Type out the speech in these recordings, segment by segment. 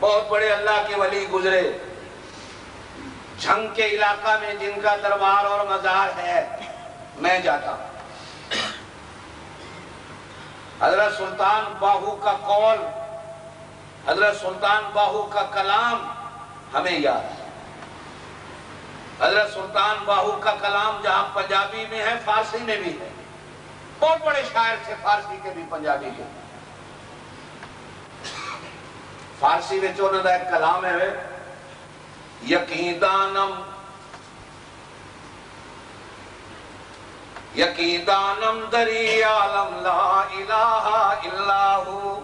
بہت بڑے اللہ کے ولی گزرے، جھنگ کے علاقہ میں جن کا دربار اور مزار ہے میں جاتا ہوں۔ حضرت سلطان باہو کا قول، حضرت سلطان باہو کا کلام ہمیں یاد ہے۔ حضرت سلطان باہو کا کلام جہاں پنجابی میں ہے فارسی میں بھی ہے، بہت بڑے شاعر تھے، فارسی کے بھی پنجابی کے۔ فارسی میں چونہ دا ایک کلام ہے، یقین دانم یقین دانم دری عالم لا الہ الا ہو،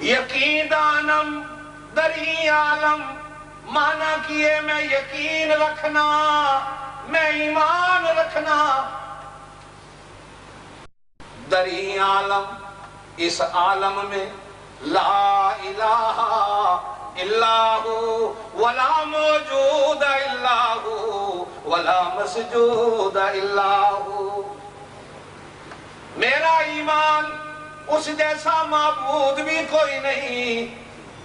یقین دانم دری عالم، مانا کیے میں یقین رکھنا، میں ایمان رکھنا، دری عالم اس عالم میں لا الہ الا ہو، ولا موجود الا ہو، ولا مسجود الا ہو۔ میرا ایمان اس جیسا معبود بھی کوئی نہیں،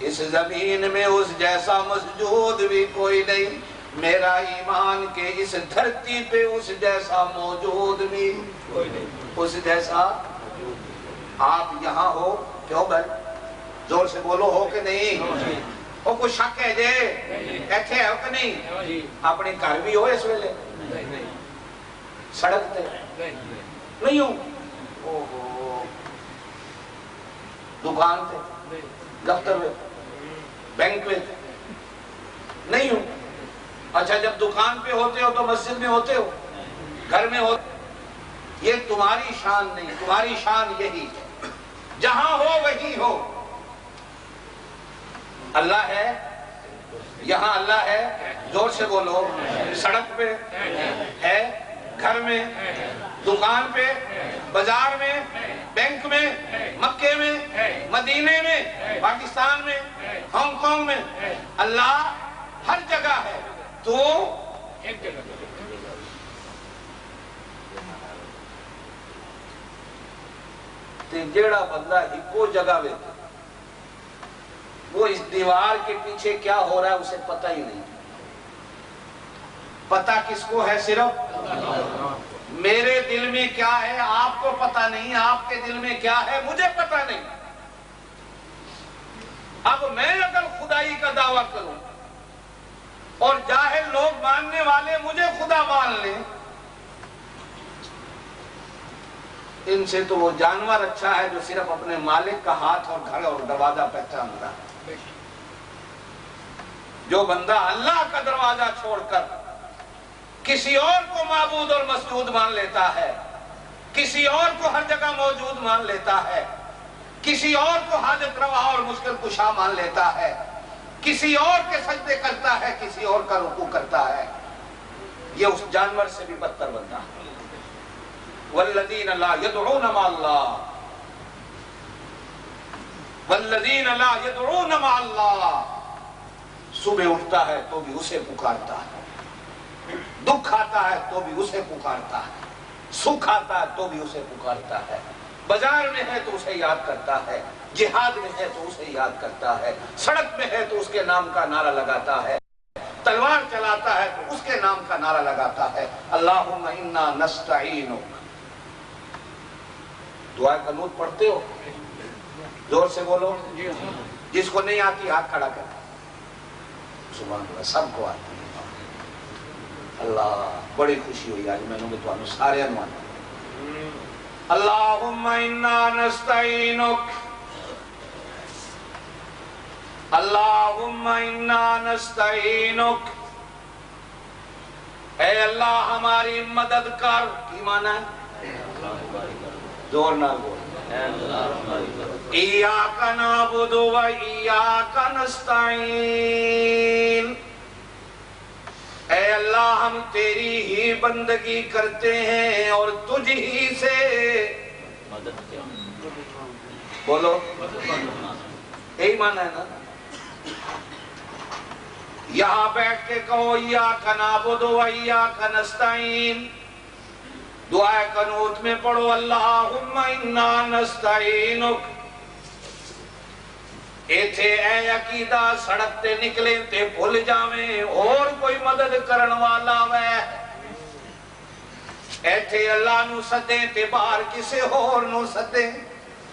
اس زمین میں اس جیسا مسجود بھی کوئی نہیں، میرا ایمان کہ اس دھرتی پہ اس جیسا موجود بھی کوئی نہیں، اس جیسا۔ آپ یہاں ہو کیوں بھائی؟ زور سے بولو، ہو کہ نہیں؟ وہ کوئی شک ہے جے ایتھے ہے کہ نہیں؟ اپنے گھر بھی ہو اس ویلے؟ سڑک تے نہیں ہوں، دکان تے، دفتر میں، بینک میں نہیں ہوں۔ اچھا جب دکان پہ ہوتے ہو تو مسجد میں ہوتے ہو، گھر میں ہوتے، یہ تمہاری شان نہیں، تمہاری شان یہی ہے جہاں ہو وہی ہو۔ اللہ ہے یہاں، اللہ ہے، زور سے بولو، سڑک پہ ہے، گھر میں، دکان پہ، بازار میں، بینک میں، مکے میں، مدینے میں، پاکستان میں، ہانگ کانگ میں، اللہ ہر جگہ ہے، تو ایک جگہ۔ جیڑا بندہ ایکو جگہ میں، وہ اس دیوار کے پیچھے کیا ہو رہا ہے اسے پتہ ہی نہیں۔ پتہ کس کو ہے؟ صرف میرے دل میں کیا ہے آپ کو پتہ نہیں، آپ کے دل میں کیا ہے مجھے پتہ نہیں۔ اب میں اگر خدائی کا دعویٰ کروں اور جاہل لوگ ماننے والے مجھے خدا مان لیں، ان سے تو وہ جانور اچھا ہے جو صرف اپنے مالک کا ہاتھ اور گھر اور دروازہ پہچانتا ہے۔ جو بندہ اللہ کا دروازہ چھوڑ کر کسی اور کو معبود اور مسجود مان لیتا ہے، کسی اور کو ہر جگہ موجود مان لیتا ہے، کسی اور کو حاجت روا اور مشکل کشا مان لیتا ہے، کسی اور کے سجدے کرتا ہے، کسی اور کا رکوع کرتا ہے، یہ اس جانور سے بھی بدتر بندہ ہے۔ والذین لا يدعون مع اللہ، والذین لا يدعون مع اللہ، صبح اٹھتا ہے تو بھی اسے پکارتا ہے، دکھ آتا ہے تو بھی اسے پکارتا ہے، سکھ آتا ہے تو بھی اسے پکارتا ہے، بازار میں ہے تو اسے یاد کرتا ہے، جہاد میں ہے تو اسے یاد کرتا ہے، سڑک میں ہے تو اس کے نام کا نعرہ لگاتا ہے، تلوار چلاتا ہے تو اس کے نام کا نعرہ لگاتا ہے۔ اللہم انا نستعینک۔ دعا قنوت پڑھتے ہو؟ زور سے بولو، جس کو نہیں آتی ہاتھ کھڑا کر۔ سبحان اللہ، سب کو آتی ہے۔ اللہ بڑی خوشی ہوئی آج میں نے تو سارے انوان۔ اللہم انا نستعینک، اللہم انا نستعینک، اے اللہ ہماری مدد کر۔ کی معنی ہے؟ زور نہ بول۔ ایاک نعبد و ایاک نستعین، اے اللہ ہم تیری ہی بندگی کرتے ہیں اور تجھ ہی سے مدد کیا۔ بولو، یہی معنی ہے نا؟ یہاں بیٹھ کے کہو ایاک نعبد و ایاک نستعین، دعائے قنوت میں پڑھو اللہم انا نستعینک، ایتھے اے عقیدہ سڑک تے نکلے تے بھول جاویں اور کوئی مدد کرن والا وے، ایتھے اللہ نو سدیں تے باہر کسے اور نو سدیں،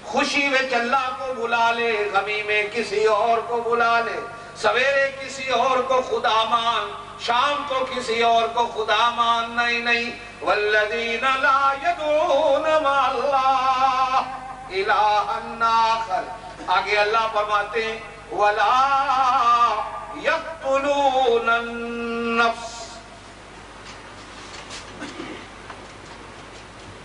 خوشی وچ اللہ کو بلا لے، غمی میں کسی اور کو بلا لے، سویرے کسی اور کو خدا مان، شام کو کسی اور کو خدا مان، نہیں والذین لا یدعون مع اللہ الہا آخر۔ آگے اللہ فرماتے ہیں وَلَا يَقْتُلُونَ النَّفْسِ،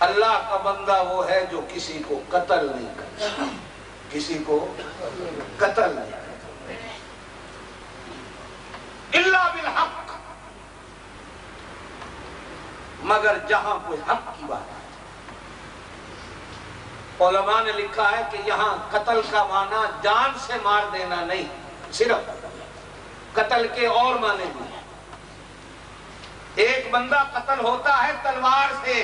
اللہ کا بندہ وہ ہے جو کسی کو قتل نہیں کرتا، کسی کو قتل نہیں کرتا، الا بالحق، مگر جہاں کوئی حق کی بات ہے۔ علماء نے لکھا ہے کہ یہاں قتل کا معنی جان سے مار دینا نہیں، صرف قتل کے اور معنی بھی ہیں۔ ایک بندہ قتل ہوتا ہے تلوار سے،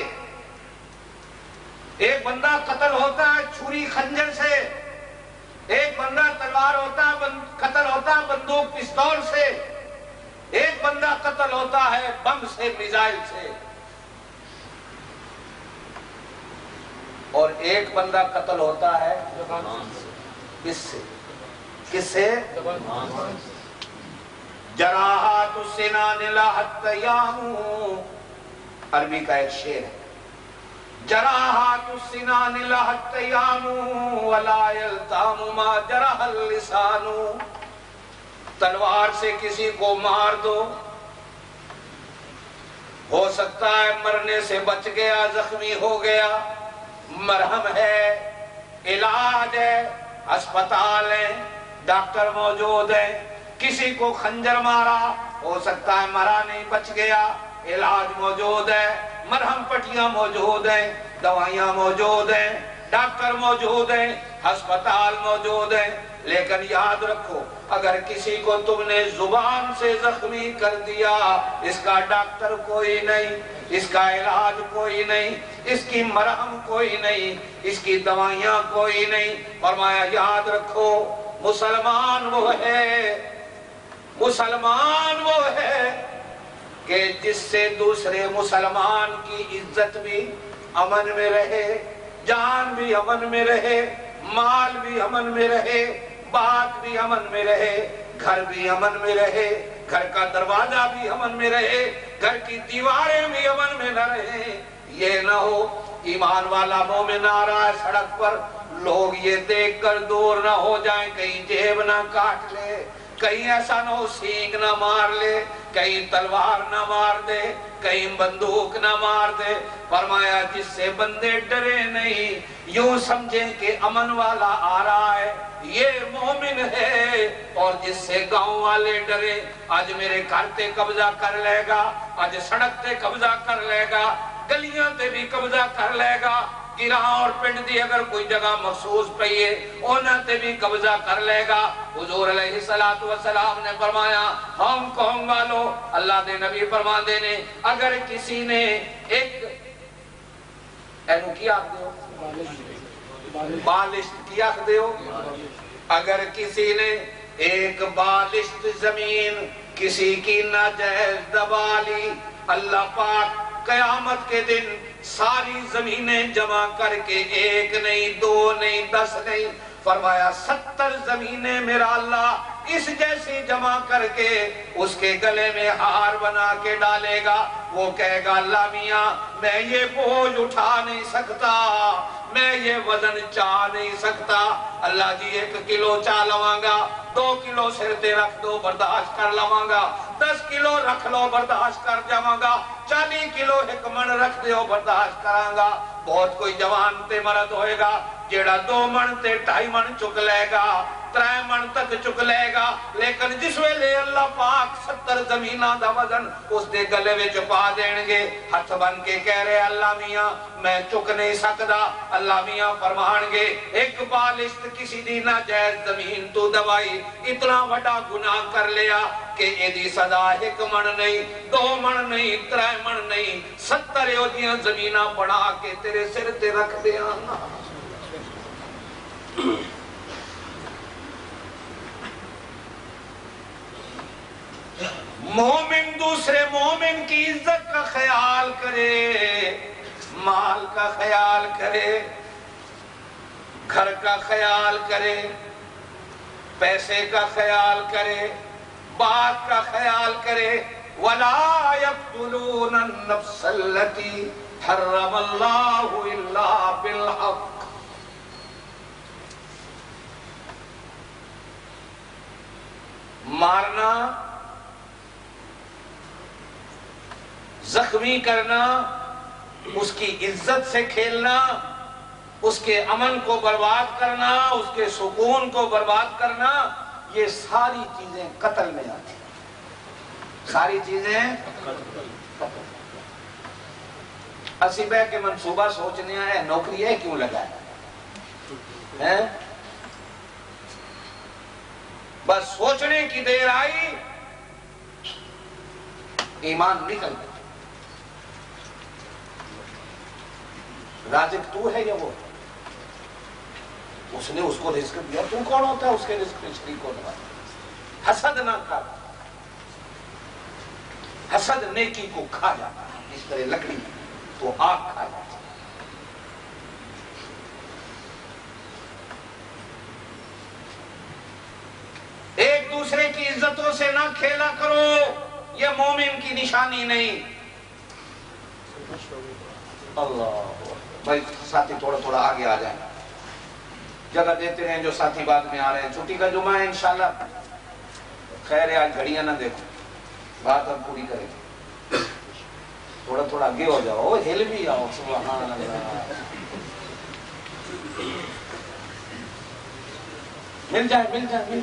ایک بندہ قتل ہوتا ہے چھری خنجر سے، ایک بندہ تلوار ہوتا ہے قتل ہوتا ہے بندوق پستول سے، ایک بندہ قتل ہوتا ہے بم سے، میزائل سے، اور ایک بندہ قتل ہوتا ہے کس سے؟ کس سے؟ جراحات السنان لاحت یامو، عربی کا ایک شعر ہے، جراحات السنان لاحت یامو ولا یلتام ما جرح اللسان، تلوار سے کسی کو مار دو، ہو سکتا ہے مرنے سے بچ گیا، زخمی ہو گیا، مرہم ہے، علاج ہے، اسپتال ہے، ڈاکٹر موجود ہے۔ کسی کو خنجر مارا، ہو سکتا ہے مرا نہیں، بچ گیا، علاج موجود ہے، مرہم پٹیاں موجود ہیں، دوائیاں موجود ہیں، ڈاکٹر موجود ہیں، ہسپتال موجود ہیں، لیکن یاد رکھو اگر کسی کو تم نے زبان سے زخمی کر دیا، اس کا ڈاکٹر کوئی نہیں، اس کا علاج کوئی نہیں، اس کی مرہم کوئی نہیں، اس کی دوائیاں کوئی نہیں۔ فرمایا یاد رکھو مسلمان وہ ہے، مسلمان وہ ہے کہ جس سے دوسرے مسلمان کی عزت بھی امن میں رہے، جان بھی امن میں رہے، مال بھی امن میں رہے، بات بھی امن میں رہے، گھر بھی امن میں رہے، گھر کا دروازہ بھی امن میں رہے، گھر کی دیواریں بھی امن میں نہ رہے۔ یہ نہ ہو ایمان والا مومن آ رہا ہے سڑک پر، لوگ یہ دیکھ کر دور نہ ہو جائیں، کہیں جیب نہ کاٹ لے، کہیں ایسا نہ ہو سینگ نہ مار لے، کہیں تلوار نہ مار دے، کہیں بندوق نہ مار دے۔ فرمایا جس سے بندے ڈرے نہیں، یوں سمجھیں کہ امن والا آ رہا ہے، یہ مومن ہے، اور جس سے گاؤں والے ڈرے آج میرے گھر تے قبضہ کر لے گا، آج سڑک تے قبضہ کر لے گا، گلیاں تے بھی قبضہ کر لے گا، گراں اور پنڈ دی اگر کوئی جگہ مخصوص پئیے اونا تے بھی قبضہ کر لے گا۔ حضور علیہ السلام نے فرمایا ہم قوم والو، اللہ دے نبی فرما دینے اگر کسی نے ایک اینو کیا آخ دیو بالشت کیا آخ دیو، اگر کسی نے ایک بالشت زمین کسی کی ناجائز دبا لی، اللہ پاک قیامت کے دن ساری زمینیں جمع کر کے ایک نہیں، دو نہیں، 10 نہیں، فرمایا 70 زمینیں میرا اللہ اس جیسی جمع کر کے اس کے گلے میں ہار بنا کے ڈالے گا۔ وہ کہے گا اللہ میاں میں یہ بوجھ اٹھا نہیں سکتا، میں یہ وزن چاہ نہیں سکتا۔ اللہ جی 1 کلو چاہ لواں گا، 2 کلو سر تے رکھ دو برداشت کر لواں گا، 10 کلو رکھ لو برداشت کر جاواں گا، 40 کلو 1 من رکھ دیو برداشت کراں گا۔ بہت کوئی جوان تے مرد ہوئے گا جیڑا 2 من تے 2.5 من چک لے گا، 3 من تک چک لے گا، لیکن جس ویلے اللہ پاک 70 زمینہ دا وزن اس دے گلے وچ پا دین گے، ہاتھ بن کے کہہ رہے اللہ میاں میں چک نہیں سکدا، اللہ میاں فرمان گے ایک بالشت کسی دی ناجائز زمین تو دوائی اتنا بڑا گناہ کر لیا کہ ایدی سزا 1 من نہیں، 2 من نہیں، 3 من نہیں، 70 اوہدیاں زمینہ بڑھا کے تیرے سر تے رکھ دیا۔ مومن دوسرے مومن کی عزت کا خیال کرے، مال کا خیال کرے، گھر کا خیال کرے، پیسے کا خیال کرے، بات کا خیال کرے۔ وَلَا يَقْتُلُونَ النَّفْسَ الَّتِي حَرَّمَ اللَّهُ إِلَّا بِالْحَقِّ۔ مارنا، زخمی کرنا، اس کی عزت سے کھیلنا، اس کے امن کو برباد کرنا، اس کے سکون کو برباد کرنا، یہ ساری چیزیں قتل میں آتی ہیں۔ ساری چیزیں اسی بے کے منصوبہ سوچنے آئے، نوکری ہے کیوں لگا ہے؟ بس سوچنے کی دیر آئی، ایمان نکل گیا۔ رازق تو ہے یا وہ؟ اس نے اس کو رزق دیا، تو کون ہوتا ہے اس کے رزق میں شریک ہونے والا؟ حسد نہ کر، حسد نیکی کو کھا جاتا ہے، اس طرح لکڑی تو آگ کھا جاتا ہے۔ ایک دوسرے کی عزتوں سے نہ کھیلا کرو، یہ مومن کی نشانی نہیں۔ اللہ بھائی ساتھی تھوڑا آگے آ جائیں، جگہ دیتے رہیں جو ساتھی بعد میں آ رہے ہیں۔ چھٹی کا جمعہ ہے انشاءاللہ، خیر ہے آج گھڑیاں نہ دیکھو، بات ہم پوری کریں گے۔ تھوڑا آگے ہو جاؤ، ہل بھی آؤ، سبحان اللہ۔ مل جائے۔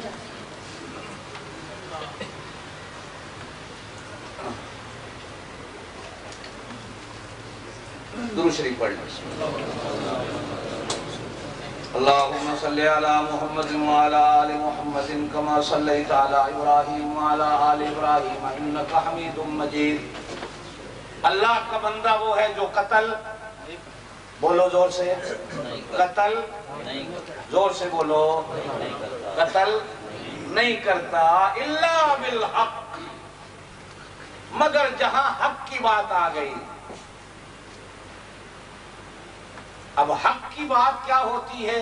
درود شریف پڑھ لیں۔ اللہم صلی علی محمد وعلی آل محمد کما صلیت علی ابراہیم وعلی آل ابراہیم انکا حمید مجید۔ اللہ کا بندہ وہ ہے جو قتل، بولو زور سے، قتل زور سے بولو، قتل نہیں کرتا الا بالحق، مگر جہاں حق کی بات آ گئی۔ اب حق کی بات کیا ہوتی ہے؟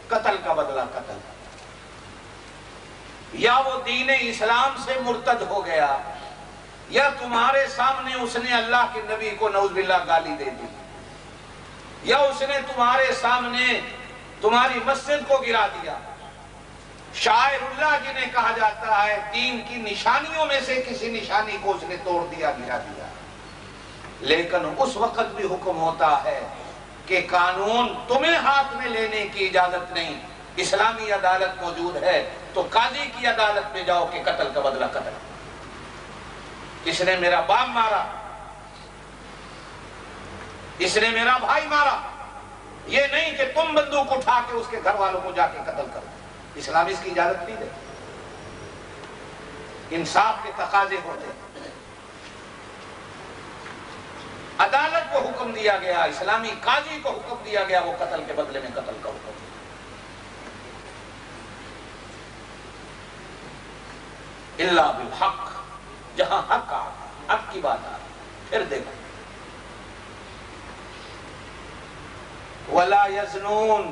قتل کا بدلہ قتل، یا وہ دین اسلام سے مرتد ہو گیا، یا تمہارے سامنے اس نے اللہ کے نبی کو نعوذ باللہ گالی دے دی، یا اس نے تمہارے سامنے تمہاری مسجد کو گرا دیا۔ شاعر اللہ جنہیں کہا جاتا ہے، دین کی نشانیوں میں سے کسی نشانی کو اس نے توڑ دیا، گرا دیا۔ لیکن اس وقت بھی حکم ہوتا ہے کہ قانون تمہیں ہاتھ میں لینے کی اجازت نہیں، اسلامی عدالت موجود ہے، تو قاضی کی عدالت میں جاؤ کہ قتل کا بدلہ قتل۔ اس نے میرا باپ مارا، اس نے میرا بھائی مارا، یہ نہیں کہ تم بندوق اٹھا کے اس کے گھر والوں کو جا کے قتل کرو۔ اسلام اس کی اجازت نہیں دے۔ انصاف کے تقاضے ہوتے ہیں، عدالت کو حکم دیا گیا، اسلامی قاضی کو حکم دیا گیا، وہ قتل کے بدلے میں قتل کا حکم۔ الا بالحق، جہاں حق آ، حق کی بات آ، پھر دیکھو ولا یزنون،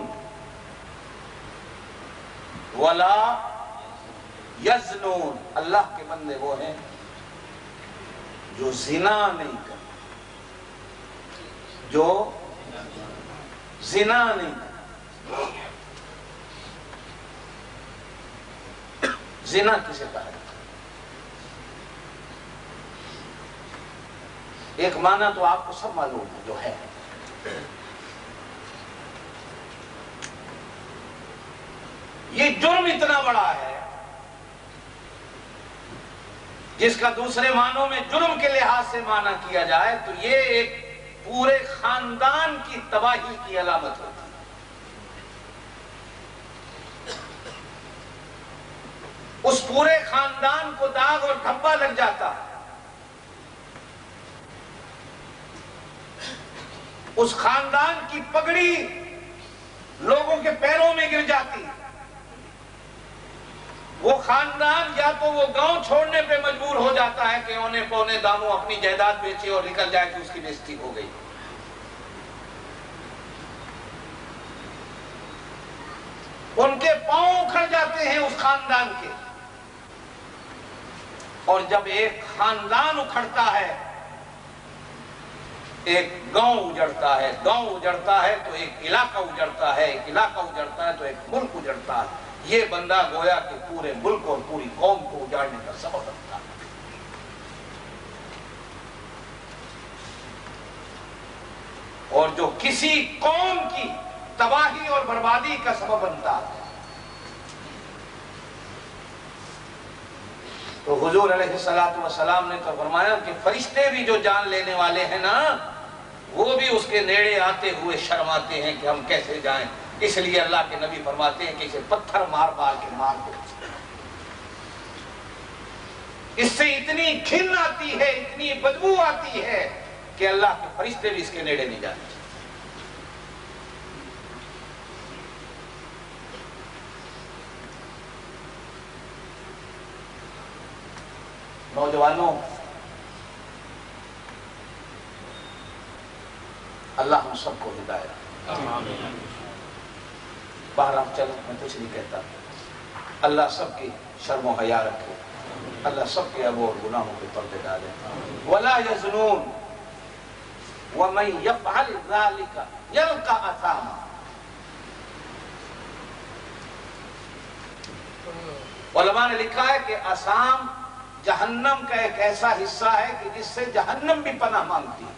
ولا یزنون، اللہ کے بندے وہ ہیں جو زنا نہیں کرتے، جو زنا نہیں کرتے۔ زنا کسے کہا ہے؟ ایک معنی تو آپ کو سب معلوم ہے جو ہے، یہ جرم اتنا بڑا ہے جس کا دوسرے معنوں میں جرم کے لحاظ سے معنی کیا جائے تو یہ ایک پورے خاندان کی تباہی کی علامت ہوتی ہے۔ اس پورے خاندان کو داغ اور دھبا لگ جاتا ہے، اس خاندان کی پگڑی لوگوں کے پیروں میں گر جاتی ہے، وہ خاندان یا تو وہ گاؤں چھوڑنے پہ مجبور ہو جاتا ہے کہ اونے پونے داموں اپنی جائیداد بیچے اور نکل جائے کہ اس کی بےزتی ہو گئی. ان کے پاؤں اکھڑ جاتے ہیں اس خاندان کے. اور جب ایک خاندان اکھڑتا ہے، ایک گاؤں اجڑتا ہے، گاؤں اجڑتا ہے تو ایک علاقہ اجڑتا ہے، ایک علاقہ اجڑتا ہے تو ایک ملک اجڑتا ہے. یہ بندہ گویا کہ پورے ملک اور پوری قوم کو اجاڑنے کا سبب بنتا ہے. اور جو کسی قوم کی تباہی اور بربادی کا سبب بنتا ہے. تو حضور علیہ السلام نے تو فرمایا کہ فرشتے بھی جو جان لینے والے ہیں نا، وہ بھی اس کے نیڑے آتے ہوئے شرماتے ہیں کہ ہم کیسے جائیں. اس لیے اللہ کے نبی فرماتے ہیں کہ اسے پتھر مار مار کے مار دو. اس سے اتنی گھن آتی ہے، اتنی بدبو آتی ہے کہ اللہ کے فرشتے بھی اس کے نیڑے نہیں جاتے. نوجوانوں، اللہ ہم سب کو ہدایت. باہر ہم چلو، میں کچھ نہیں کہتا. اللہ سب کی شرم و حیا رکھے، اللہ سب کے عیبوں اور گناہوں کے پردے ڈالے. وَلَا يَزْنُونَ وَمَن يَفْعَلْ ذَلِكَ يَلْقَ أَثَامًا. علماء نے لکھا ہے کہ آثام جہنم کا ایک ایسا حصہ ہے کہ جس سے جہنم بھی پناہ مانگتی ہے.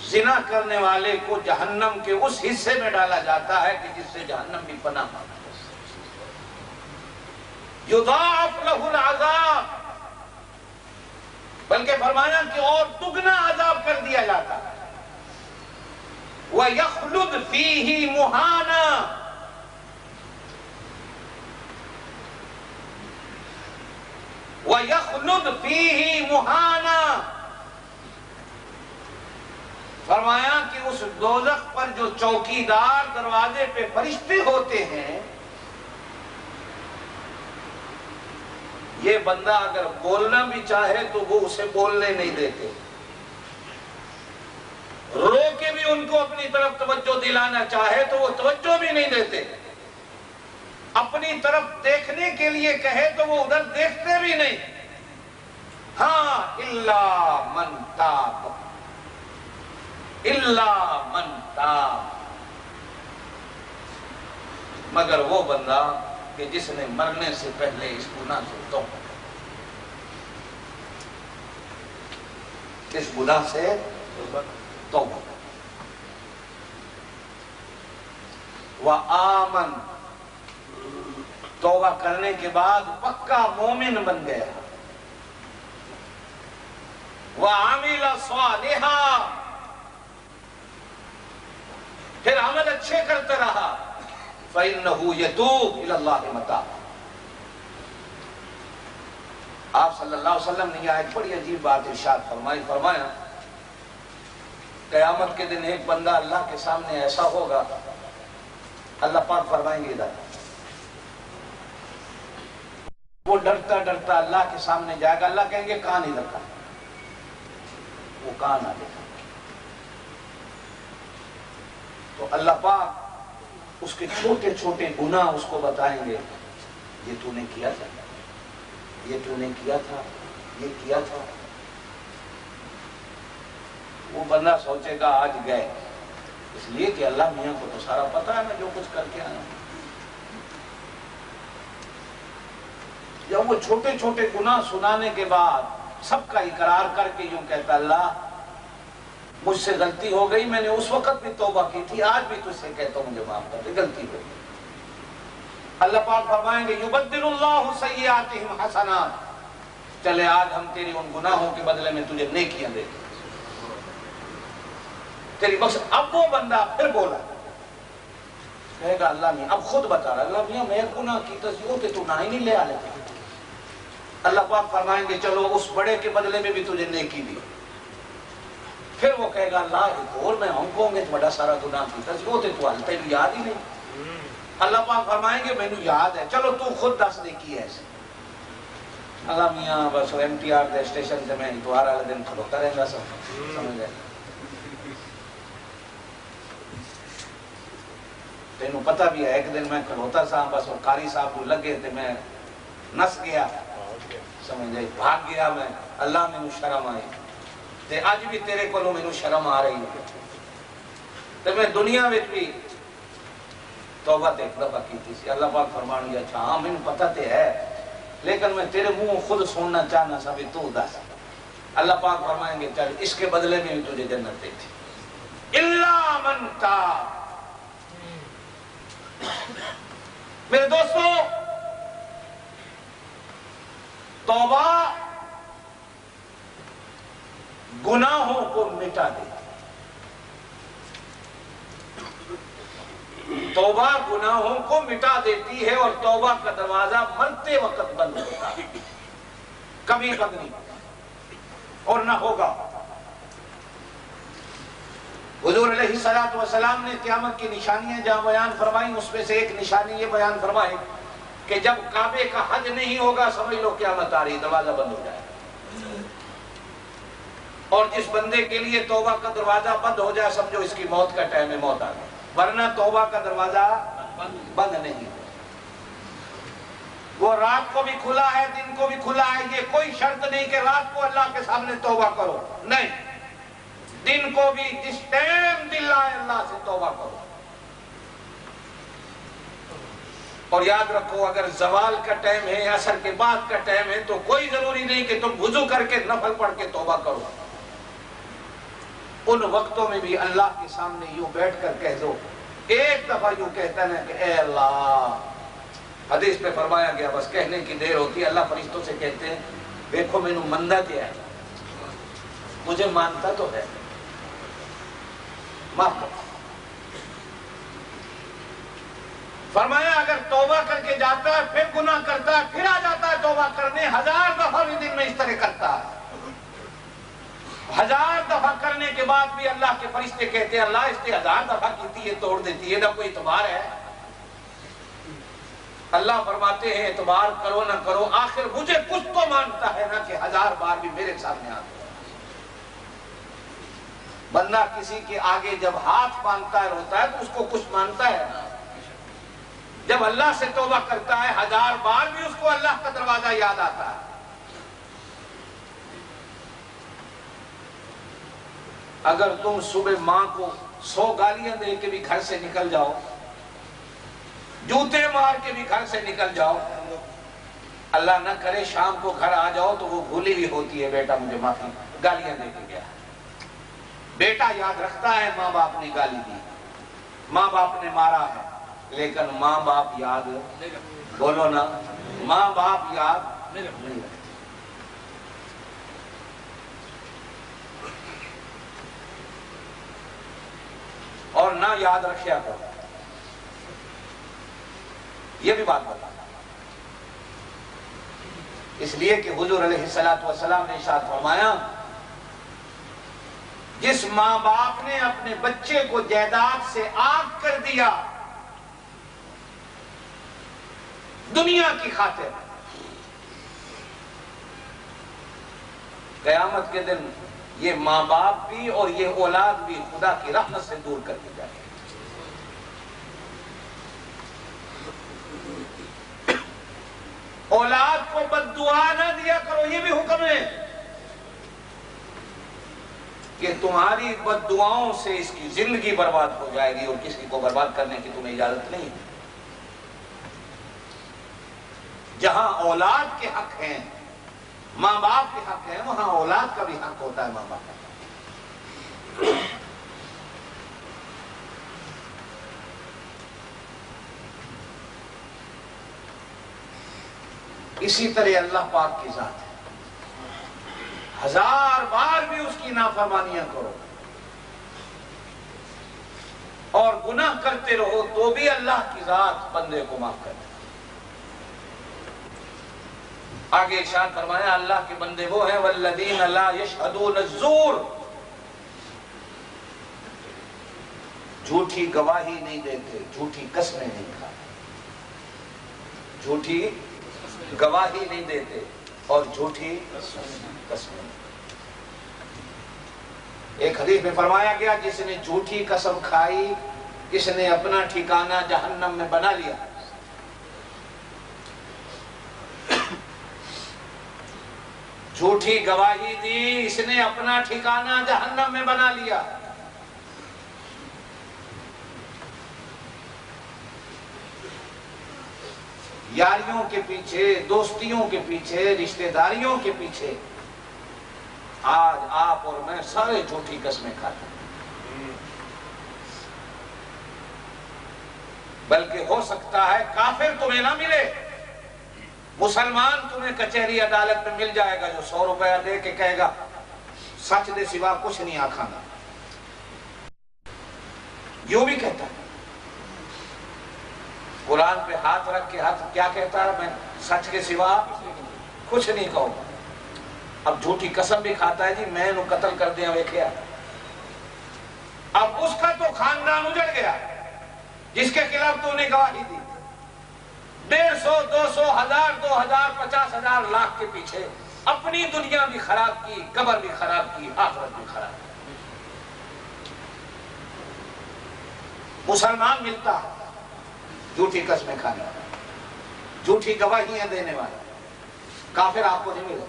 زنا کرنے والے کو جہنم کے اس حصے میں ڈالا جاتا ہے کہ جس سے جہنم بھی پناہ مانگتی ہے. یضاعف لہ العذاب، بلکہ فرمایا کہ اور دگنا عذاب کر دیا جاتا ہے. وَيَخْلُدْ فِيهِ مُحَانًا، وَيَخْلُدْ فِيهِ مُحَانًا. فرمایا کہ اس دوزخ پر جو چوکیدار دروازے پہ فرشتے ہوتے ہیں، یہ بندہ اگر بولنا بھی چاہے تو وہ اسے بولنے نہیں دیتے، رو کے بھی ان کو اپنی طرف توجہ دلانا چاہے تو وہ توجہ بھی نہیں دیتے، اپنی طرف دیکھنے کے لیے کہے تو وہ ادھر دیکھتے بھی نہیں. ہاں الا من تاب، الا من تاب، مگر وہ بندہ کہ جس نے مرنے سے پہلے اس گناہ سے توبہ کی، اس گناہ سے توبہ کی. وآمن، توبہ کرنے کے بعد پکا مومن بن گیا. وعمل صالحا، پھر عمل اچھے کرتا رہا. فإنه يتوب إلى الله متابا. آپ صلی اللہ علیہ وسلم نے یہ ایک بڑی عجیب بات ارشاد فرمایا قیامت کے دن ایک بندہ اللہ کے سامنے ایسا ہوگا، اللہ پاک فرمائیں گے ادھر، وہ ڈرتا ڈرتا اللہ کے سامنے جائے گا. اللہ کہیں گے کان ادھر کا، وہ کان آ جائے گا. تو اللہ پاک اس کے چھوٹے چھوٹے گناہ اس کو بتائیں گے، یہ تو نے کیا تھا، یہ تو نے کیا تھا، یہ کیا تھا. وہ بندہ سوچے گا آج گئے، اس لیے کہ اللہ میاں کو تو سارا پتا ہے میں جو کچھ کر کے آیا ہوں. جب وہ چھوٹے چھوٹے گناہ سنانے کے بعد سب کا اقرار کر کے یوں کہتا، اللہ مجھ سے غلطی ہو گئی، میں نے اس وقت بھی توبہ کی تھی، آج بھی تجھ سے کہتا ہوں مجھے معاف کر دے، غلطی ہو گئی. اللہ پاک فرمائیں گے یبدل اللہ سیئاتہم حسنات، چلے آج ہم تیری ان گناہوں کے بدلے میں تجھے نیکیاں دے دیں، تیری بخش. اب وہ بندہ پھر بولا، کہے گا اللہ میاں، اب خود بتا رہا، اللہ میاں میں گناہ کی تصدیق کہ تو نہ ہی نہیں لے آ لیتا. اللہ پاک فرمائیں گے چلو اس بڑے کے بدلے میں بھی تجھے نیکی دی. پھر وہ کہے گا اللہ ایک اور میں ہوں گے بڑا سارا گناہ کی تصدیق تو حالت یاد ہی نہیں. اللہ پاک فرمائیں گے مینوں یاد ہے، چلو تو خود دس دے کی ایسے۔ اللہ میاں بس ایم ٹی آر دے اسٹیشن سے میں اتوار والے دن کھلوتا رہندا سمجھ گئے۔ تینوں پتہ بھی ہے ایک دن میں کھلوتا سا بس وہ قاری صاحب کو لگے تے میں نس گیا، سمجھ گئے، بھاگ گیا میں، اللہ مینوں شرم آئی تے اج بھی تیرے کولوں مینوں شرم آ رہی ہے تے میں دنیا وچ بھی توبہ تے ایک دفعہ کیتی سی۔ اللہ پاک فرمان گیا اچھا ہاں مینوں پتہ تے ہے لیکن میں تیرے منہ خود سننا چاہنا سا بھی تو دس۔ اللہ پاک فرمائیں گے چل اس کے بدلے میں بھی تجھے جنت دے تھی۔ الا من تاب۔ میرے دوستو توبہ گناہوں کو مٹا دیتی، توبہ گناہوں کو مٹا دیتی ہے اور توبہ کا دروازہ مرتے وقت بند ہوتا ہے، کبھی بند نہیں اور نہ ہوگا۔ حضور علیہ السلام نے قیامت کی نشانیاں جہاں بیان فرمائی اس میں سے ایک نشانی یہ بیان فرمائی کہ جب کعبے کا حج نہیں ہوگا سمجھ لو قیامت آ رہی، دروازہ بند ہو جائے، اور جس بندے کے لیے توبہ کا دروازہ بند ہو جائے سمجھو اس کی موت کا ٹائم ہے، موت آ گئی، ورنہ توبہ کا دروازہ بند نہیں۔ وہ رات کو بھی کھلا ہے دن کو بھی کھلا ہے، یہ کوئی شرط نہیں کہ رات کو اللہ کے سامنے توبہ کرو، نہیں، دن کو بھی جس ٹائم دل آئے اللہ سے توبہ کرو۔ اور یاد رکھو اگر زوال کا ٹائم ہے عصر کے بعد کا ٹائم ہے تو کوئی ضروری نہیں کہ تم وضو کر کے نفل پڑھ کے توبہ کرو، ان وقتوں میں بھی اللہ کے سامنے یوں بیٹھ کر کہہ دو، ایک دفعہ یوں کہتا ہے کہ اے اللہ، حدیث پہ فرمایا گیا بس کہنے کی دیر ہوتی ہے، اللہ فرشتوں سے کہتے ہیں دیکھو میں نے مندہ کیا ہے، مجھے مانتا تو ہے، معاف کر۔ فرمایا اگر توبہ کر کے جاتا ہے پھر گناہ کرتا ہے پھر آ جاتا ہے توبہ کرنے، 1000 دفعہ بھی دن میں اس طرح کرتا ہے، 1000 دفعہ کرنے کے بعد بھی اللہ کے فرشتے کہتے ہیں اللہ اس نے 1000 دفعہ کی یہ توڑ دیتی ہے، نہ کوئی اعتبار ہے۔ اللہ فرماتے ہیں اعتبار کرو نہ کرو آخر مجھے کچھ تو مانتا ہے نا کہ 1000 بار بھی میرے سامنے آتا ہے۔ بندہ کسی کے آگے جب ہاتھ باندھتا ہے روتا ہے تو اس کو کچھ مانتا ہے نا، جب اللہ سے توبہ کرتا ہے 1000 بار بھی اس کو اللہ کا دروازہ یاد آتا ہے۔ اگر تم صبح ماں کو 100 گالیاں دے کے بھی گھر سے نکل جاؤ، جوتے مار کے بھی گھر سے نکل جاؤ، اللہ نہ کرے شام کو گھر آ جاؤ تو وہ بھولی بھی ہوتی ہے بیٹا مجھے معافی، گالیاں دے کے گیا۔ بیٹا یاد رکھتا ہے ماں باپ نے گالی دی، ماں باپ نے مارا ہے، لیکن ماں باپ یاد بولو نا، ماں باپ یاد نہیں رکھتے۔ اور نہ یاد رکھیا کرو، یہ بھی بات بتا، اس لیے کہ حضور علیہ السلام نے ارشاد فرمایا جس ماں باپ نے اپنے بچے کو جائیداد سے آگ کر دیا دنیا کی خاطر، قیامت کے دن یہ ماں باپ بھی اور یہ اولاد بھی خدا کی رحمت سے دور کر دی جائے گی۔ اولاد کو بد دعا نہ دیا کرو، یہ بھی حکم ہے کہ تمہاری بد دعاؤں سے اس کی زندگی برباد ہو جائے گی اور کسی کو برباد کرنے کی تمہیں اجازت نہیں ہے۔ جہاں اولاد کے حق ہیں، ماں باپ کے حق ہیں، وہاں اولاد کا بھی حق ہوتا ہے ماں باپ کا۔ اسی طرح اللہ پاک کی ذات ہے، 1000 بار بھی اس کی نافرمانیاں کرو اور گناہ کرتے رہو تو بھی اللہ کی ذات بندے کو معاف کرے۔ آگے ارشاد فرمایا اللہ کے بندے وہ ہیں والذین لا یشہدون الزور، جھوٹی گواہی نہیں دیتے، جھوٹی قسمیں نہیں کھاتے۔ جھوٹی گواہی نہیں دیتے اور جھوٹی قسمیں. ایک حدیث میں فرمایا گیا جس نے جھوٹی قسم کھائی اس نے اپنا ٹھکانہ جہنم میں بنا لیا. جھوٹی گواہی دی اس نے اپنا ٹھکانہ جہنم میں بنا لیا. یاریوں کے پیچھے، دوستیوں کے پیچھے، رشتہ داریوں کے پیچھے آج آپ اور میں سارے جھوٹی قسمیں کھاتے ہیں. بلکہ ہو سکتا ہے کافر تمہیں نہ ملے، مسلمان تمہیں کچہری عدالت میں مل جائے گا جو 100 روپیہ دے کے کہے گا سچ دے سوا کچھ نہیں آکھاں گا. یوں بھی کہتا ہے، قرآن پہ ہاتھ رکھ کے ہاتھ کیا کہتا ہے؟ میں سچ کے سوا کچھ نہیں کہوں گا. اب جھوٹی قسم بھی کھاتا ہے جی میں انہوں قتل کر دیا ویکھیا. اب اس کا تو خاندان اجڑ گیا جس کے خلاف تو نے گواہی دی. 150 200 1000 2000 50,000 لاکھ کے پیچھے اپنی دنیا بھی خراب کی، قبر بھی خراب کی، آخرت بھی خراب کی. مسلمان ملتا جھوٹی قسمیں کھانے والا، جھوٹی گواہیاں دینے والا. کافر آپ کو نہیں ملے.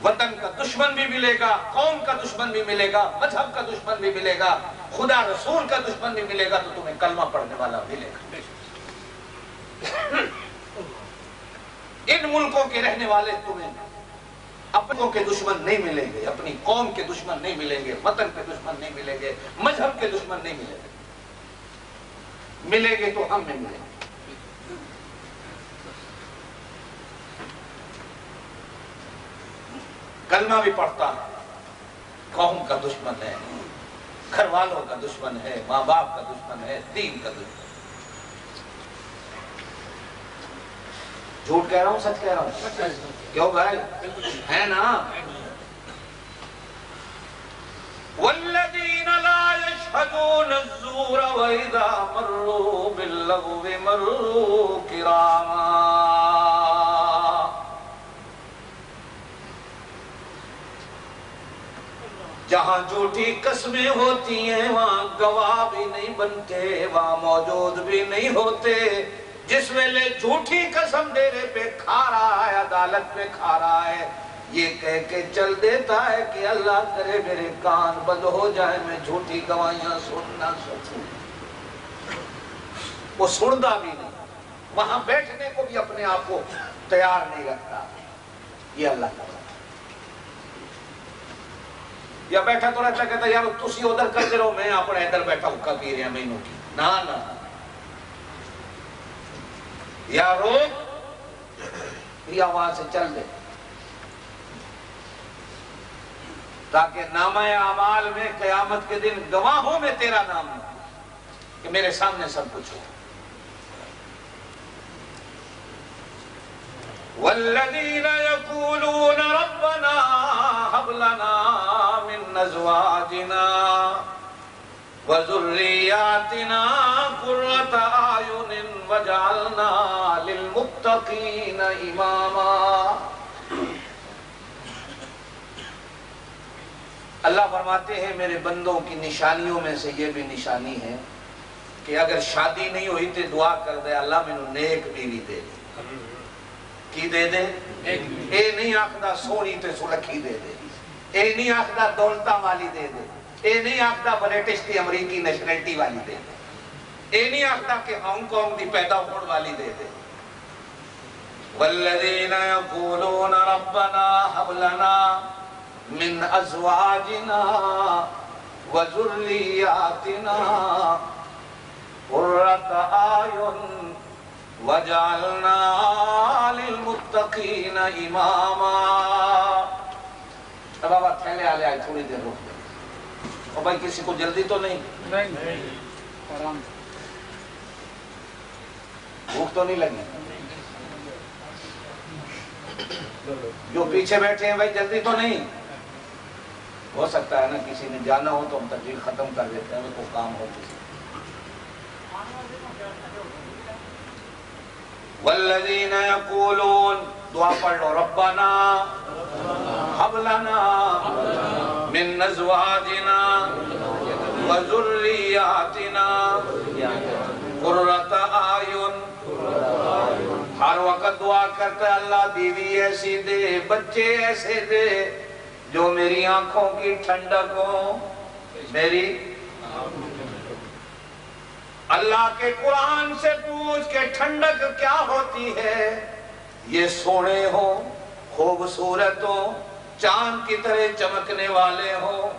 وطن کا دشمن بھی ملے گا، قوم کا دشمن بھی ملے گا، مذہب کا دشمن بھی ملے گا، خدا رسول کا دشمن بھی ملے گا، تو تمہیں کلمہ پڑھنے والا ملے گا. ان ملکوں کے رہنے والے تمہیں اپنوں کے دشمن نہیں ملیں گے، اپنی قوم کے دشمن نہیں ملیں گے، وطن کے دشمن نہیں ملیں گے، مذہب کے دشمن نہیں ملیں گے. ملیں گے تو ہم میں ملیں گے. کلمہ بھی پڑھتا ہے، قوم کا دشمن ہے، گھر والوں کا دشمن ہے، ماں باپ کا دشمن ہے، دین کا دشمن. جھوٹ کہہ رہا ہوں سچ کہہ رہا ہوں؟ کیوں بھائی ہے نا؟ والذین لا یشہدون الزور واذا مروا باللغو مروا کراما. جہاں جھوٹی قسمیں ہوتی ہیں وہاں گواہ بھی نہیں بنتے، وہاں موجود بھی نہیں ہوتے. جس ویلے جھوٹی قسم دینے پہ کھا رہا ہے، عدالت میں کھا رہا ہے، یہ کہہ کے چل دیتا ہے کہ اللہ کرے میرے کان بند ہو جائے میں جھوٹی گواہیاں سننا سکوں. وہ سندا بھی نہیں، وہاں بیٹھنے کو بھی اپنے آپ کو تیار نہیں رکھتا. یہ اللہ کا یا بیٹھا تو رہتا کہتا یار تسی ادھر کرتے رہو میں اپنے ادھر بیٹھا حکا پی رہا مینوں کی. نہ نہ یا روک یا وہاں سے چل دے تاکہ نامہ اعمال میں قیامت کے دن گواہوں میں تیرا نام ہو کہ میرے سامنے سب کچھ ہو. والذین یقولون ربنا هب لنا من ازواجنا وذریاتنا قرۃ اعین وجعلنا للمتقین اماما. اللہ فرماتے ہیں میرے بندوں کی نشانیوں میں سے یہ بھی نشانی ہے کہ اگر شادی نہیں ہوئی تو دعا کر دے اللہ میں نیک بیوی دے دے. کی دے دے؟ اے نہیں آخدہ سونی تے سلکھی دے دے، اے نہیں آخدہ دولتہ والی دے دے، اے نہیں آخدہ بریٹش تی امریکی نیشنلٹی والی دے دے، اے نہیں آخدہ کہ ہانگ کانگ دی پیدا ہوڑ والی دے دے. والذین یقولون ربنا هب لنا من ازواجنا وذریاتنا قرۃ اعین وجعلنا للمتقین اماما. اب بابا تھیلے آلے آئے تھوڑی دیر روک دیں. اور بھائی کسی کو جلدی تو نہیں؟ نہیں. بھوک تو نہیں لگی؟ جو پیچھے بیٹھے ہیں بھائی جلدی تو نہیں؟ ہو سکتا ہے نا کسی نے جانا ہو تو ہم تقریر ختم کر دیتے ہیں، کوئی کام ہو کسی. والذین یقولون، دعا پڑھ لو، ربنا هب لنا من ازواجنا وذریاتنا قرۃ اعین۔ ہر وقت دعا کرتا ہے اللہ بیوی ایسی دے، بچے ایسے دے جو میری آنکھوں کی ٹھنڈک ہو، میری اللہ کے قرآن سے پوچھ کے ٹھنڈک کیا ہوتی ہے؟ یہ سونے ہو، خوبصورت ہو، چاند کی طرح چمکنے والے ہو،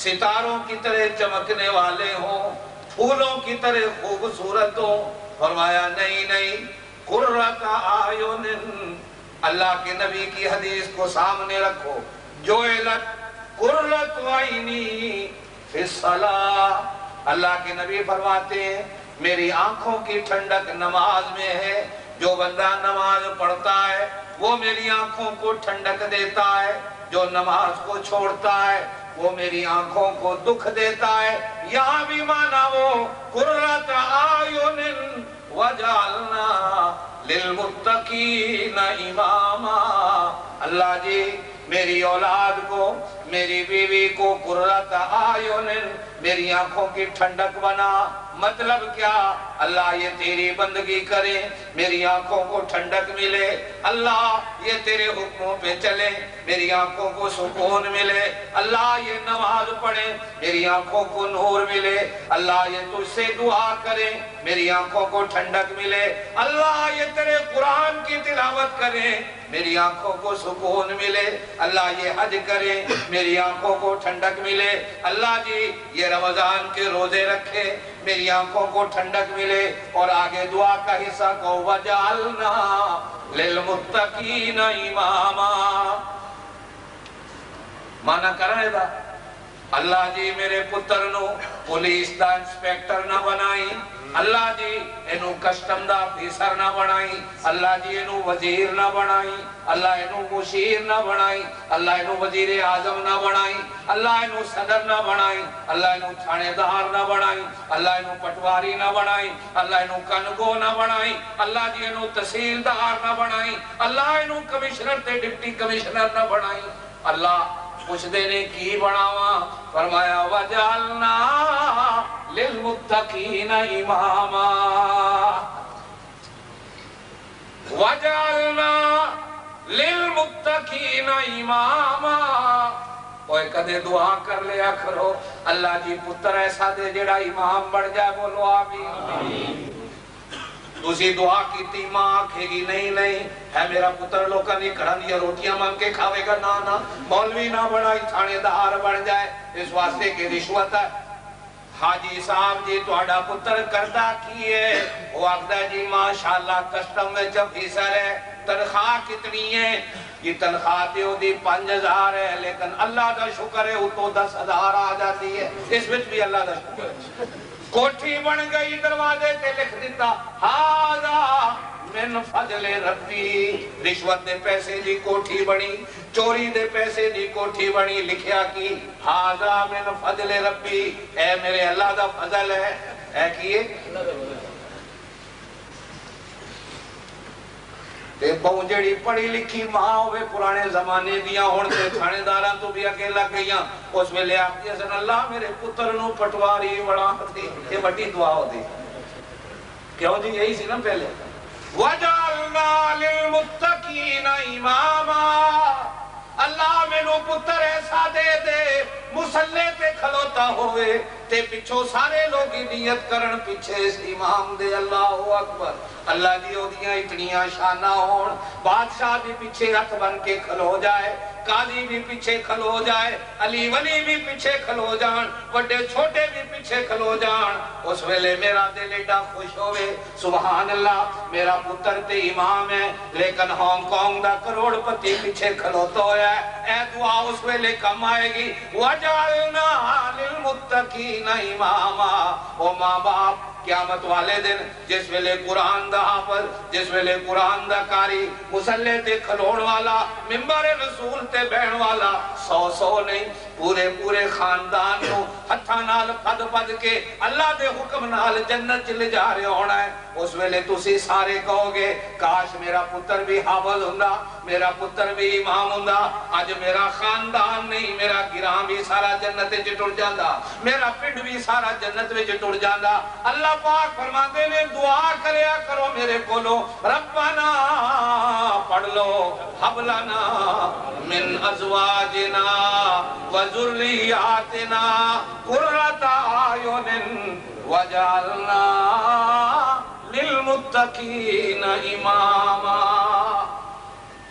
ستاروں کی طرح چمکنے والے ہو، پھولوں کی طرح خوبصورت ہو۔ فرمایا نہیں نہیں، قرۃ اعین۔ اللہ کے نبی کی حدیث کو سامنے رکھو، جعلت قرۃ عینی فی الصلاۃ۔ اللہ کے نبی فرماتے ہیں میری آنکھوں کی ٹھنڈک نماز میں ہے۔ جو بندہ نماز پڑھتا ہے وہ میری آنکھوں کو ٹھنڈک دیتا ہے، جو نماز کو چھوڑتا ہے وہ میری آنکھوں کو دکھ دیتا ہے۔ یہاں بھی مانا وہ قرۃ اعین وجعلنا للمتقین اماما۔ اللہ جی میری اولاد کو، میری بیوی کو قرۃ اعین، میری آنکھوں کی ٹھنڈک بنا۔ مطلب کیا؟ اللہ یہ تیری بندگی کرے، میری آنکھوں کو ٹھنڈک ملے، اللہ یہ تیرے حکموں پہ چلے، میری آنکھوں کو سکون ملے، اللہ یہ نماز پڑھے، میری آنکھوں کو نور ملے، اللہ یہ تجھ سے دعا کرے، میری آنکھوں کو ٹھنڈک ملے، اللہ یہ تیرے قرآن کی تلاوت کرے، میری آنکھوں کو سکون ملے، اللہ یہ حج کرے، میری آنکھوں کو ٹھنڈک ملے، اللہ جی یہ رمضان کے روزے رکھے، میری آنکھوں کو ٹھنڈک ملے۔ اور آگے دعا کا حصہ کو وجعلنا للمتقین اماما۔ مانا کرنے دا اللہ جی میرے پتر نو پولیس دا انسپیکٹر نہ بنائی، اللہ جی انو کسٹم دا آفیسر نہ بنائی، اللہ جی انو وزیر نہ بنائی، اللہ انو مشیر نہ بنائی، اللہ انو وزیر اعظم نہ بنائی، اللہ انو صدر نہ بنائی، اللہ انو تھانے دار نہ بنائی، اللہ انو پٹواری نہ بنائی، اللہ انو کنگو نہ بنائی، اللہ جی انو تحصیلدار نہ بنائی، اللہ انو کمشنر تے ڈپٹی کمشنر نہ بنائی۔ اللہ پوچھ دینے کی بناوا؟ فرمایا وجعلنا للمتقین اماما، وجعلنا للمتقین اماما۔ اوہ کدے دعا کر لیا کرو اللہ جی پتر ایسا دے جڑا امام بڑھ جائے، بولو آمین۔ دوسری دعا کی تھی، ماں آکھے گی نہیں نہیں ہے میرا پتر لوکاں دی کڑھن دیا روٹیاں مانگ کے کھاوے گا، نا مولوی نہ بڑھائی تھانے دار بڑھ جائے، اس واسطے کی رشوت ہے۔ حاجی صاحب جی تہاڈا پتر کردا کی ہے؟ وہ آکھدا جی ماشاءاللہ کسٹم وچ آفیسر ہے، تنخواہ کتنی ہے؟ یہ تنخواہ دیو دی 5000 ہے، لیکن اللہ دا شکر ہے اتو 10,000 آ جاتی ہے، اس وچ بھی اللہ دا شکر ہے۔ کوٹھی بن گئی، دروازے تے لکھ دیتا ہاذا من فضل ربی۔ رشوت دے پیسے دی کوٹھی بنی، چوری دے پیسے دی کوٹھی بنی، لکھیا کی ہاذا من فضل ربی، اے میرے اللہ دا فضل ہے، اے کیے تے بہو جڑی پڑھی لکھی ماں ہوئے پرانے زمانے دیا ہون تے تھانے داراں تو بھی اکیلا گئیاں، اس میں لے آتی ہے اللہ میرے پتر نو پٹواری بڑا دی، یہ بڑی دعا ہوتی کیوں جی؟ یہی سی نا پہلے وَجَعَلْنَا لِلْمُتَّقِينَ إِمَامًا۔ اللہ میں نو پتر ایسا دے دے مسلح تے کھلوتا ہوئے تے پچھو سارے لوگی نیت کرن پیچھے اس امام دے، اللہ اکبر۔ اللہ دیو دیاں اتنیاں شانہ ہون، بادشاہ بھی پیچھے ہاتھ بن کے کھلو جائے، قاضی بھی پیچھے کھلو جائے، علی ولی بھی پیچھے کھلو جان، بڑے چھوٹے بھی پیچھے کھلو جان، اس ویلے میرا دل ایڈا خوش ہوئے سبحان اللہ میرا پتر تے امام ہے، لیکن ہانگ کانگ دا کروڑ پتی پیچھے کھلوتا ہویا ہے۔ اے دعا اس ویلے کم آئے گی وَجَعَلْنَا لِلْمُتَّقِينَ إِمَامًا۔ او ماں باپ قیامت والے دن جس ویلے قرآن دا حافظ، جس ویلے قرآن دا قاری، مصلے تے کھلوڑ والا، منبر رسول تے بہن والا، 100 نہیں پورے خاندان کو ہتھاں نال پد کے اللہ دے حکم نال جنت چلے جا رہے ہونا ہے۔ اس ویلے تسی سارے کہو گے کاش میرا پتر بھی حافظ ہوندا، میرا پتر بھی امام ہوندا، اج میرا خاندان نہیں میرا گرام بھی سارا جنت وچ ٹر جاندا، میرا پنڈ بھی سارا جنت وچ ٹر جاندا۔ اللہ پاک فرماندے نے دعا کریا کرو میرے کولو، ربنا پڑھ لو ہب لنا من ازواجنا وذریاتنا قرۃ اعین وجعلنا للمتقین اماما۔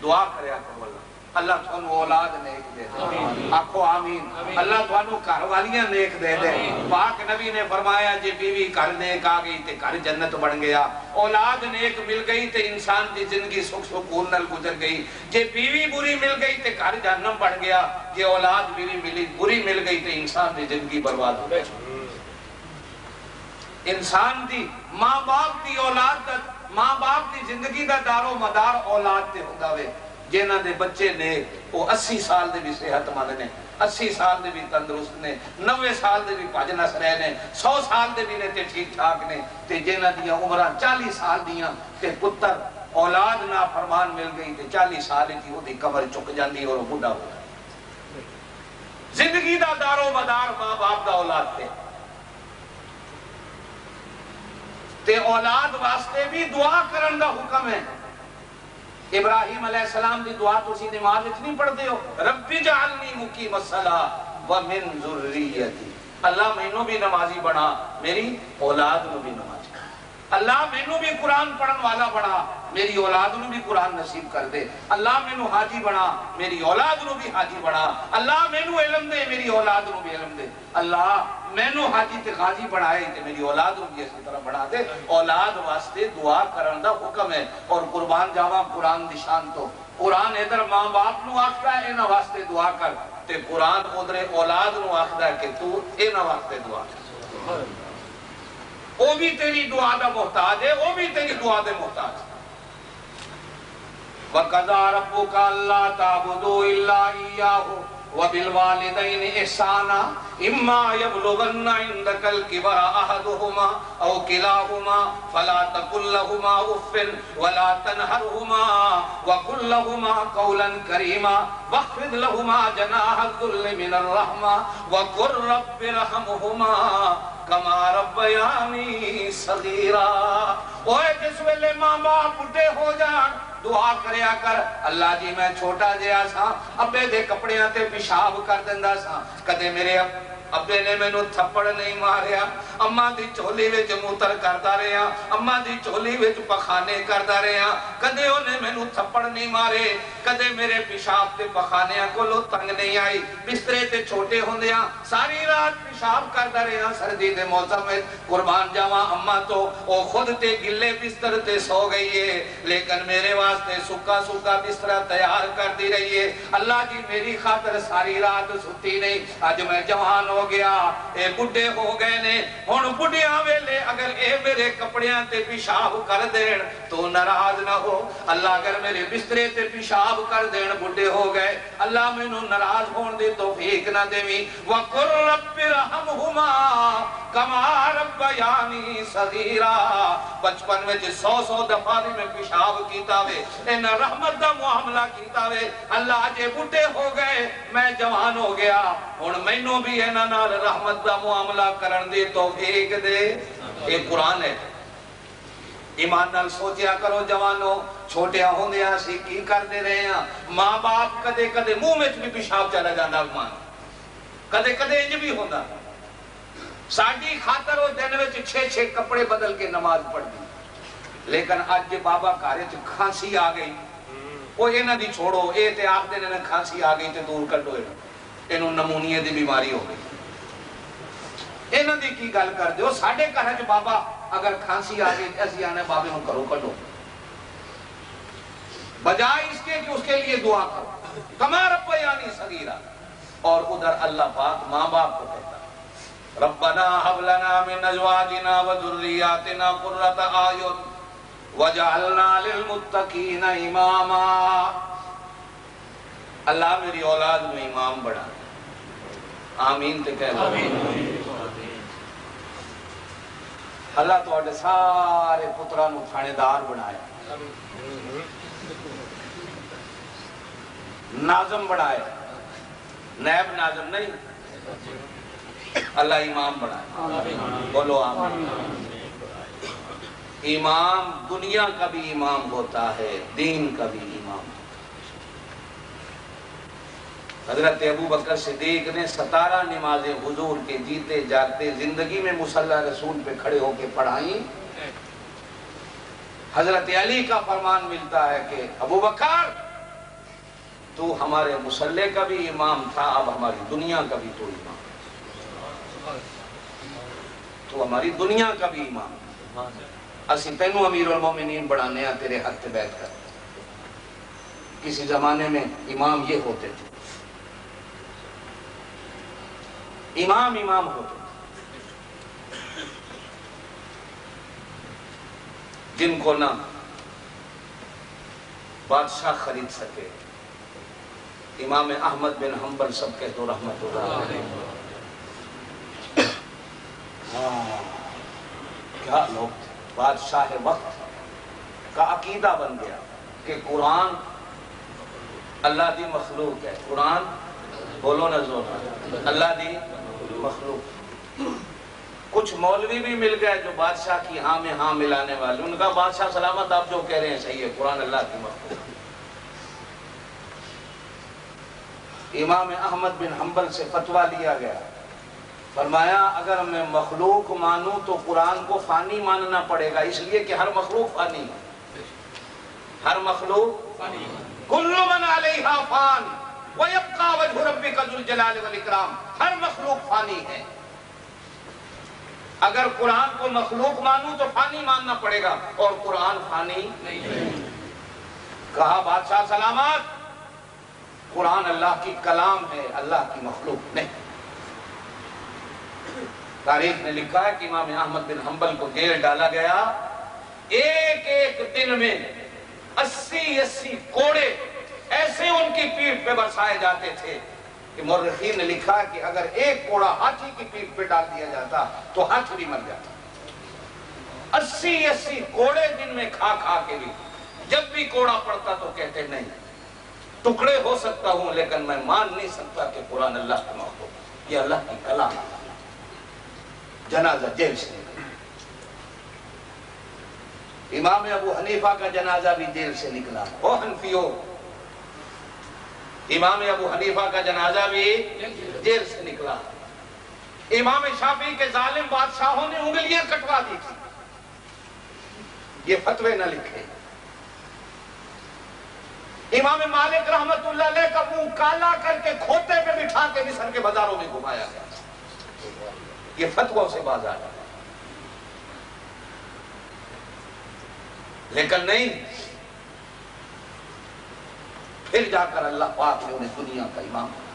دعا کریا کرو اللہ تھانو اولاد نیک دے دے، آکھو آمین۔ اللہ تھانو گھر والیاں نیک دے دے۔ پاک نبی نے فرمایا جے بیوی گھر نیک آ گئی تے گھر جنت بن گیا، اولاد نیک مل گئی تے انسان دی زندگی سکھ سکون نال گزر گئی، جے بیوی بری مل گئی تے گھر جہنم بن گیا، جے اولاد بری مل گئی تے انسان دی زندگی برباد ہو گئی۔ انسان دی ماں باپ دی اولاد دا ماں باپ دی زندگی دا دار و مدار اولاد تے ہوندا وے۔ جنہاں دے بچے نے وہ 80 سال دے بھی صحت مند نے، 80 سال دے بھی تندرست نے، 90 سال دے بھی بھج نس رہے نے، 100 سال دے بھی نے تے ٹھیک ٹھاک نے، تے جنہاں دیاں عمراں 40 سال دیاں تے پتر اولاد نا فرمان مل گئی تے 40 سال دی اودی کمر چک جاندی اور بوڑھا ہو جاندا۔ زندگی دا دار و مدار ماں باپ دا اولاد تے اولاد واسطے بھی دعا کرن دا حکم ہے۔ ابراہیم علیہ السلام دی دعا تسی نماز اتنی پڑھ دے ہو، رب جعلنی مقیم الصلاۃ ومن ذریتی، اللہ مینوں بھی نمازی بنا، میری اولاد نو بھی نمازی بنا، اللہ مینوں بھی قرآن پڑھن والا بنا، میری اولاد نو بھی قرآن نصیب کر دے، اللہ مینوں حاجی بنا، میری اولاد نو بھی حاجی بنا، اللہ مینوں علم دے، میری اولاد نو بھی علم دے، اللہ مینوں حاجی تے غازی بنائے تے میری اولاد نو بھی اسی طرح بنا دے۔ اولاد واسطے دعا کرن دا حکم ہے، اور قربان جاواں قرآن دی شان تو قرآن ادھر ماں باپ نو آکھدا ہے انہاں واسطے دعا کر، تے قرآن ادھر اولاد نو آکھدا ہے کہ تو انہاں واسطے دعا کر۔ وہ بھی تیری دعا دا محتاج ہے، وہ بھی تیری دعا دے محتاج ہے۔ وَقَضَىٰ رَبُّكَ أَلَّا تَعْبُدُوا إِلَّا إِيَّاهُ وَبِالْوَالِدَيْنِ إِحْسَانًا إِمَّا يَبْلُغَنَّ عِندَكَ الْكِبَرَ أَحَدُهُمَا أَوْ كِلَاهُمَا فَلَا تَقُل لَّهُمَا أُفٍّ وَلَا تَنْهَرْهُمَا وَقُل لَّهُمَا قَوْلًا كَرِيمًا وَاخْفِضْ لَهُمَا جَنَاحَ الذُّلِّ مِنَ الرَّحْمَةِ وَقُل رَّبِّ ارْحَمْهُمَا کما ربیانی صغیرا۔ اوے جس ویلے ماں باپ بڈھے ہو جان دعا کریا کر، اللہ جی میں چھوٹا جہا سا ابے دے کپڑیاں تے پیشاب کر دیندا سا، کدے میرے ابے نے مینوں تھپڑ نہیں ماریا، اماں دی چولی وچ موتر کردا رہیا، اماں دی چولی وچ پخانے کردا رہیا، کدے اونے مینوں تھپڑ نہیں مارے، کدے میرے پیشاب تے پخانیاں کولوں تنگ نہیں آئی، بسترے تے چھوٹے ہوندیاں ساری رات پیشاب کردا رہیا، سردی دے موسم وچ قربان جاواں اماں تو او خود تے گلے بستر تے سو گئی ہے، لیکن میرے واسطے سکا سکا بستر تیار کر دی رہی ہے۔ اللہ جی میری خاطر ساری رات ستی نہیں، اج میں جوان ہو گیا، اے بڈھے ہو گئے نے، ہن بڈھیاں ویلے اگر اے میرے کپڑیاں تے پیشاب کر دین تو ناراض نہ ہو، اللہ اگر میرے بسترے تے پیشاب کر دین بڈھے ہو گئے، اللہ مینوں ناراض ہون دی توفیق نہ دیویں۔ وَقُلْ رَبِّ ارْحَمْهُمَا کما ربیانی صغیرا۔ بچپن وچ 100 دفعہ بھی میں پیشاب کیتا وے، انہاں رحمت دا معاملہ کیتا وے، اللہ جے بڈھے ہو گئے میں جوان ہو گیا، ہن مینوں بھی انہاں نال رحمت دا معاملہ کرن دی توفیق دے۔ یہ قرآن ہے۔ ایمان نال سوچیا کرو جوانو، چھوٹیاں ہوندیاں سی کی کردے رہے ہیں، ماں باپ کدے کدے منہ وچ بھی پیشاب چلا جاندا مان، کدے کدے انج بھی ہوندا، ساڈی خاطر وہ دن وچ 6 کپڑے بدل کے نماز پڑھ دی، لیکن اج جے بابا گھر وچ کھانسی آ گئی، وہ انہاں دی چھوڑو، اے تے آکھدے نے کھانسی آ گئی تے دور کڈو اینوں نمونیے دی بیماری ہو گئی، انہاں دی کی گل کر دیو۔ ساڈے گھر وچ بابا اگر کھانسی آ گئی اسی آنے بابے نوں کرو کڈو، بجائے اس کے کہ اس کے لیے دعا کرو کما ربیانی صغیرا۔ اور ادھر اللہ پاک ماں باپ کو کہتا ربنا هب لنا من ازواجنا وذرياتنا قرة اعین وجعلنا للمتقین اماما۔ اللہ میری اولاد میں امام بنا۔ آمین تے کہہ لو۔ اللہ تواڈے سارے پتراں نوں تھانے دار بنایا، ناظم بنایا، نائب ناظم نہیں، اللہ امام بنایا۔ بولو آمین۔ امام دنیا کا بھی امام ہوتا ہے، دین کا بھی امام۔ حضرت ابو بکر صدیق نے 17 نمازیں حضور کے جیتے جاگتے زندگی میں مصلی رسول پہ کھڑے ہو کے پڑھائیں۔ حضرت علی کا فرمان ملتا ہے کہ ابو بکر تو ہمارے مصلی کا بھی امام تھا، اب ہماری دنیا کا بھی تو امام، تو ہماری دنیا کا بھی امام۔ اسی تینوں امیر المومنین بڑھانے ہیں تیرے حق تے بیعت کر۔ کسی زمانے میں امام یہ ہوتے تھے، امام ہوتے تھے، جن کو نہ بادشاہ خرید سکے۔ امام احمد بن حنبل سب کہہ دو رحمت اللہ علیہ۔ کیا لوگ تھے، بادشاہ وقت کا عقیدہ بن گیا کہ قرآن اللہ دی مخلوق ہے۔ قرآن بولو نہ زور، اللہ دی مخلوق۔ کچھ مولوی بھی مل گئے جو بادشاہ کی ہاں میں ہاں ملانے والے، ان کا بادشاہ سلامت آپ جو کہہ رہے ہیں صحیح ہے، قرآن اللہ کی مخلوق۔ امام احمد بن حنبل سے فتویٰ لیا گیا، فرمایا اگر میں مخلوق مانوں تو قرآن کو فانی ماننا پڑے گا، اس لیے کہ ہر مخلوق فانی ہے، ہر مخلوق فانی۔ کل من علیہا فان وَيَبْقَى وَجْهُ رَبِّكَ ذُو الْجَلَالِ وَالْإِكْرَامِ، ہر مخلوق فانی ہے۔ اگر قرآن کو مخلوق مانوں تو فانی ماننا پڑے گا، اور قرآن فانی نہیں۔ کہا بادشاہ سلامت، قرآن اللہ کی کلام ہے، اللہ کی مخلوق نہیں۔ تاریخ نے لکھا ہے کہ امام احمد بن حنبل کو جیل ڈالا گیا، ایک ایک دن میں 80 کوڑے ایسے ان کی پیٹھ پہ برسائے جاتے تھے کہ مورخین نے لکھا ہے کہ اگر ایک کوڑا ہاتھی کی پیٹھ پہ ڈال دیا جاتا تو ہاتھی بھی مر جاتا۔ 80 کوڑے دن میں کھا کھا کے بھی جب بھی کوڑا پڑتا تو کہتے نہیں، ٹکڑے ہو سکتا ہوں لیکن میں مان نہیں سکتا کہ قرآن اللہ کی مخلوق، یہ اللہ کی کلام ہے۔ جنازہ جیل سے نکلا۔ امام ابو حنیفہ کا جنازہ بھی جیل سے نکلا۔ او حنفیوں، امام ابو حنیفہ کا جنازہ بھی جیل سے نکلا۔ امام شافعی کے ظالم بادشاہوں نے انگلیاں کٹوا دی تھی، یہ فتوے نہ لکھے۔ امام مالک رحمت اللہ علیہ کا منہ کالا کر کے کھوتے پہ بٹھا کے مصر کے بازاروں میں گھمایا گیا، یہ فتووں سے باز آیا۔ لیکن نہیں، پھر جا کر اللہ پاک نے انہیں دنیا کا امام بنایا۔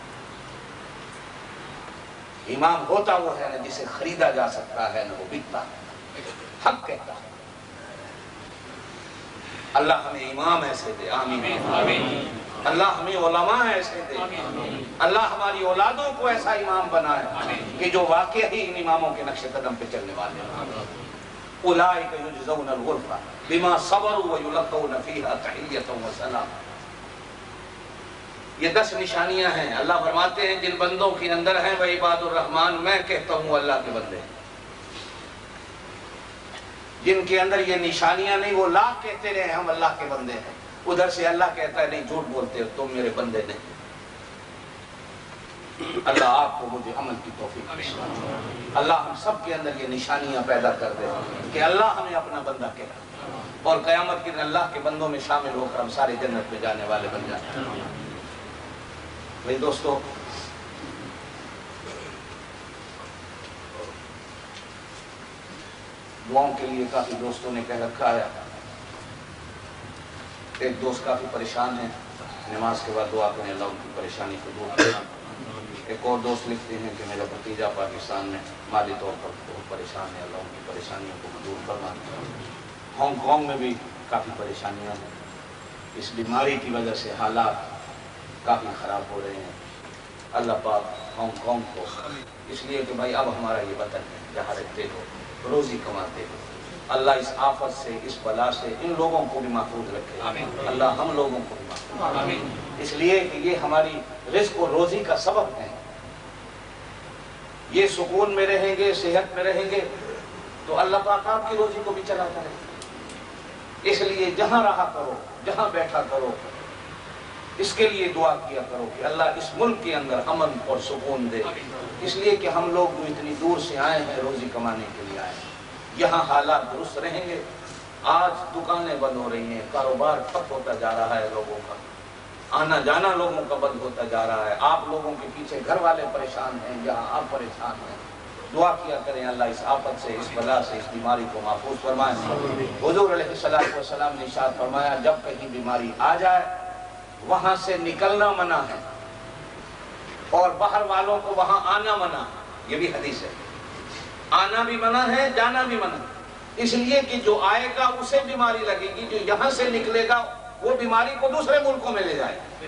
امام ہوتا وہ ہے نہ جسے خریدا جا سکتا ہے نہ وہ بکتا ہے، حق کہتا ہے۔ اللہ ہمیں امام ایسے دے، آمین۔ اللہ ہمیں علماء ایسے دے، اللہ ہماری اولادوں کو ایسا امام بنائے کہ جو واقعی ان اماموں کے نقش قدم پہ چلنے والے ہیں۔ اولئک یجزون الغرفہ بما صبروا ویلقون فیہا تحیۃ وسلام۔ یہ 10 نشانیاں ہیں، اللہ فرماتے ہیں جن بندوں کے اندر ہیں وہ عباد الرحمن، میں کہتا ہوں اللہ کے بندے ہیں۔ جن کے اندر یہ نشانیاں نہیں وہ لاکھ کہتے رہے ہم اللہ کے بندے ہیں، ادھر سے اللہ کہتا ہے نہیں جھوٹ بولتے ہو تم میرے بندے نہیں۔ اللہ آپ کو مجھے عمل کی توفیق دے، اللہ ہم سب کے اندر یہ نشانیاں پیدا کر دے کہ اللہ ہمیں اپنا بندہ کہتا، اور قیامت کے دن اللہ کے بندوں میں شامل ہو کر ہم سارے جنت میں جانے والے بن جاتے ہیں۔ میرے دوستو، دعاؤں کے لیے کافی دوستوں نے کہہ رکھا ہے۔ ایک دوست کافی پریشان ہے، نماز کے بعد دعا کریں اللہ ان کی پریشانی کو دور کرنا۔ ایک اور دوست لکھتے ہیں کہ میرا بھتیجا پاکستان میں مالی طور پر بہت پریشان ہے، اللہ ان کی پریشانیوں کو دور فرما۔ ہانگ کانگ میں بھی کافی پریشانیاں ہیں، اس بیماری کی وجہ سے حالات کافی خراب ہو رہے ہیں۔ اللہ پاک ہانگ کانگ کو، اس لیے کہ بھائی اب ہمارا یہ وطن ہے جہاں رہتے ہو، روزی کماتے ہو، اللہ اس آفت سے، اس بلا سے ان لوگوں کو بھی محفوظ رکھے، اللہ ہم لوگوں کو بھی محفوظ رکھے، اس لیے کہ یہ ہماری رزق اور روزی کا سبب ہے۔ یہ سکون میں رہیں گے، صحت میں رہیں گے تو اللہ پاک آپ کی روزی کو بھی چلاتا ہے۔ اس لیے جہاں رہا کرو، جہاں بیٹھا کرو، اس کے لیے دعا کیا کرو کہ اللہ اس ملک کے اندر امن اور سکون دے، اس لیے کہ ہم لوگ جو اتنی دور سے آئے ہیں روزی کمانے کے لیے آئے ہیں، یہاں حالات درست رہیں گے۔ آج دکانیں بند ہو رہی ہیں، کاروبار ٹھپ ہوتا جا رہا ہے، لوگوں کا آنا جانا لوگوں کا بند ہوتا جا رہا ہے، آپ لوگوں کے پیچھے گھر والے پریشان ہیں، یہاں آپ پریشان ہیں۔ دعا کیا کریں اللہ اس آفت سے، اس بلا سے، اس بیماری کو محفوظ فرمائے۔ حضور علیہ السلام نے ارشاد فرمایا جب کہیں بیماری آ جائے وہاں سے نکلنا منع ہے اور باہر والوں کو وہاں آنا منع ہے، یہ بھی حدیث ہے۔ آنا بھی منع ہے، جانا بھی منع ہے، اس لیے کہ جو آئے گا اسے بیماری لگے گی، جو یہاں سے نکلے گا وہ بیماری کو دوسرے ملکوں میں لے جائے گا،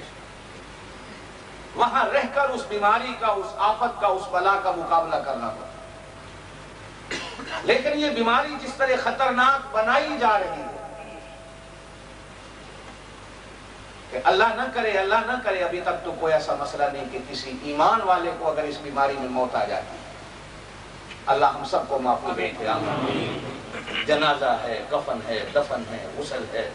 وہاں رہ کر اس بیماری کا، اس آفت کا، اس بلا کا مقابلہ کرنا پڑتا۔ لیکن یہ بیماری جس طرح خطرناک بنائی جا رہی ہے کہ اللہ نہ کرے ابھی تک تو کوئی ایسا مسئلہ نہیں کہ کسی ایمان والے کو اگر اس بیماری میں موت آ جاتی ہے، اللہ ہم سب کو محفوظ رکھے۔ آمین۔ جنازہ ہے، کفن ہے، دفن ہے، غسل ہے،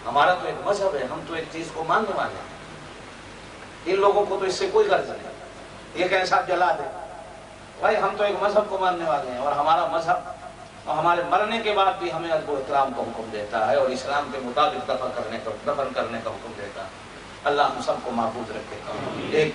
ہمارا تو ایک مذہب ہے، ہم تو ایک چیز کو ماننے والے ہیں، ان لوگوں کو تو اس سے کوئی غرض نہیں، یہ کہ صاحب جلا دے، بھائی ہم تو ایک مذہب کو ماننے والے ہیں اور ہمارا مذہب اور ہمارے مرنے کے بعد بھی ہمیں ادب و احترام کا حکم دیتا ہے اور اسلام کے مطابق دفن کرنے کا حکم دیتا ہے۔ اللہ ہم سب کو محفوظ رکھے۔ ایک